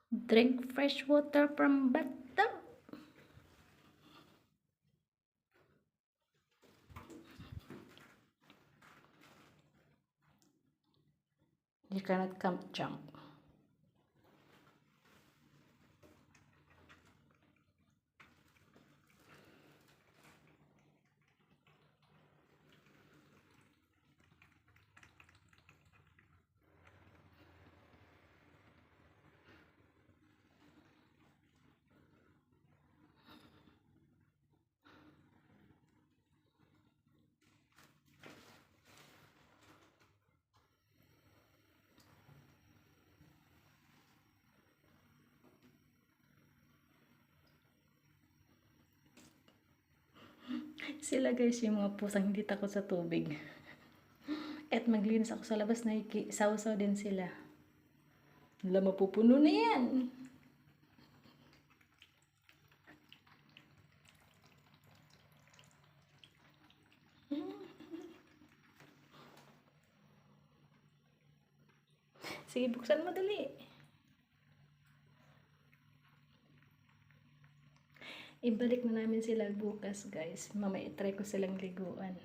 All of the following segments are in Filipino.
Drink fresh water from bathtub. You cannot come jump. Sila guys, yung mga pusang hindi takot sa tubig. At maglinis ako sa labas, nakikisaw-saw din sila. Wala, mapupuno na yan. Sige, buksan mo dali. Ibalik na namin sila bukas guys. Mamaya try ko silang liguan.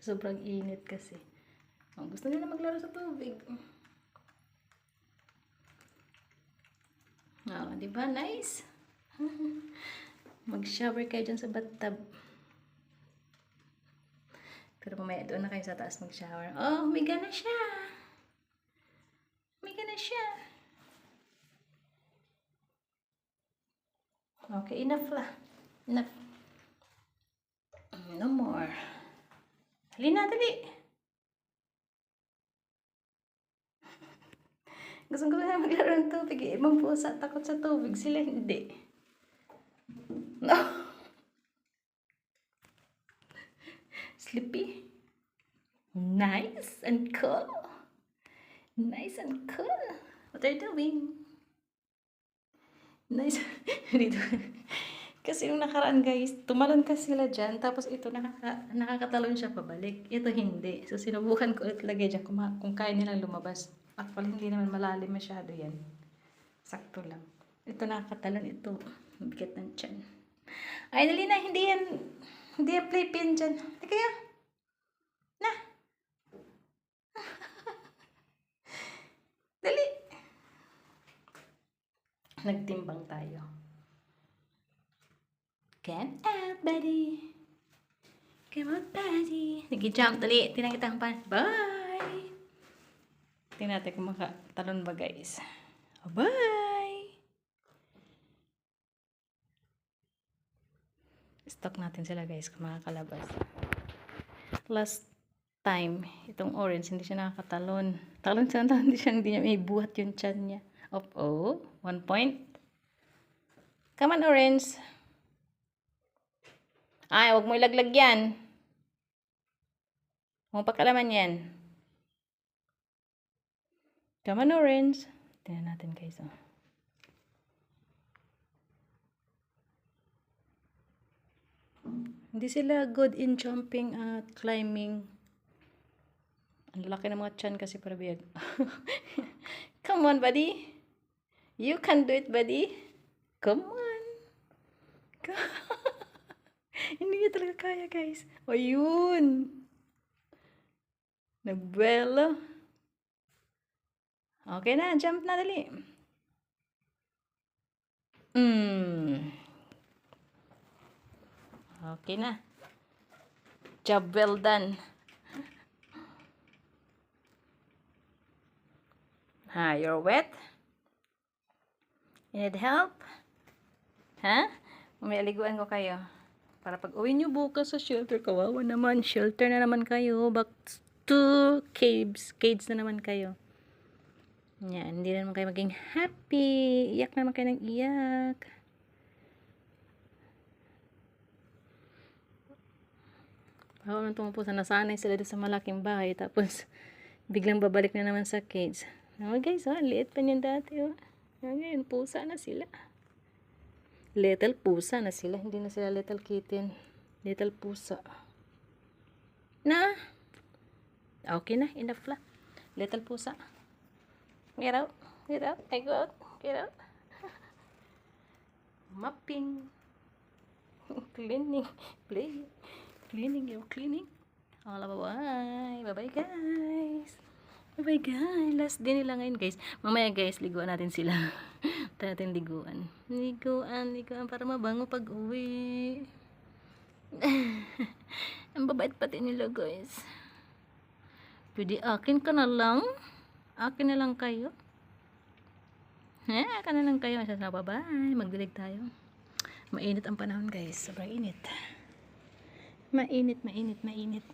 Sobrang init kasi. Oh, gusto nila maglaro sa tubig. Oh, di ba? Nice. Mag-shower kayo dyan sa bathtub. Pero mamaya doon na kayo sa taas mag-shower. Oh, umiga na siya. Umiga na siya. Okay, enough lah. Enough. No more. Halina, dali. Gusto na maglaro ng tubig. Ibang pusa, takot sa tubig. Sila hindi. No. Sleepy. Nice and cool. Nice and cool. What are you doing? Nice. Dito. Kasi yung nakaraan guys, tumalon kasi sila dyan. Tapos ito, nakakatalon siya pabalik. Ito hindi. So sinubukan ko ulit lagay dyan kung kaya nilang lumabas. Actually, hindi naman malalim masyado yan. Sakto lang. Ito nakakatalon ito. Bigat ng tiyan. Ay, dali na. Hindi yan playpen dyan. Hindi kaya. Na. Dali. Nagtimbang tayo. Come out, buddy. Come out, buddy. Nag-jump. Dali. Tinang kita pa. Bye. Tingnan natin kung makatalon ba, guys. Bye. Stock natin sila, guys, kung makakalabas. Last time, itong orange, hindi siya nakakatalon. Talon siya, hindi niya may buhat yung tiyan niya. Oh, 1 point. Come on, orange. Ay, huwag mo ilaglag yan. Huwag mo pakalaman yan. Come on, orange. Tingnan natin, guys. Oh. Hindi sila good in jumping at climbing. Ang laki ng mga tiyan kasi para biyag. Come on, buddy. You can do it, buddy. Come on. Hindi niya talaga kaya, guys. O, yun. Nagbuelo. Okay na, jump na, dali. Okay na. Job well done. Ha, you're wet? You need help? Ha? May aliguan ko kayo. Para pag uwi nyo bukas sa shelter, kawawa naman. Shelter na naman kayo. Back to caves. Caves na naman kayo. Yan, hindi na naman kayo maging happy. Iyak na naman kayo ng iyak. Ako nang tumupusa, nasanay sila doon sa malaking bahay. Tapos, biglang babalik na naman sa cage. Oh guys, liit pa niyan dati. Ngayon, pusa na sila. Little pusa na sila. Hindi na sila little kitten. Little pusa. Na. Okay na, enough la. Little pusa. Get out. Get out. I go out. Get out. Mapping. Cleaning. Play. Cleaning. You're cleaning. Hala, bye-bye. Bye-bye, guys. Bye-bye, guys. Last day nila ngayon, guys. Mamaya, guys, liguan natin sila. Tayo natin liguan. Liguan para mabango pag uwi. Ang babait pati nila, guys. Pwede akin ka na lang. Akin na lang kayo. Akin na lang kayo. Bye-bye. Magdilig tayo. Mainit ang panahon, guys. Sobrang init. Mainit.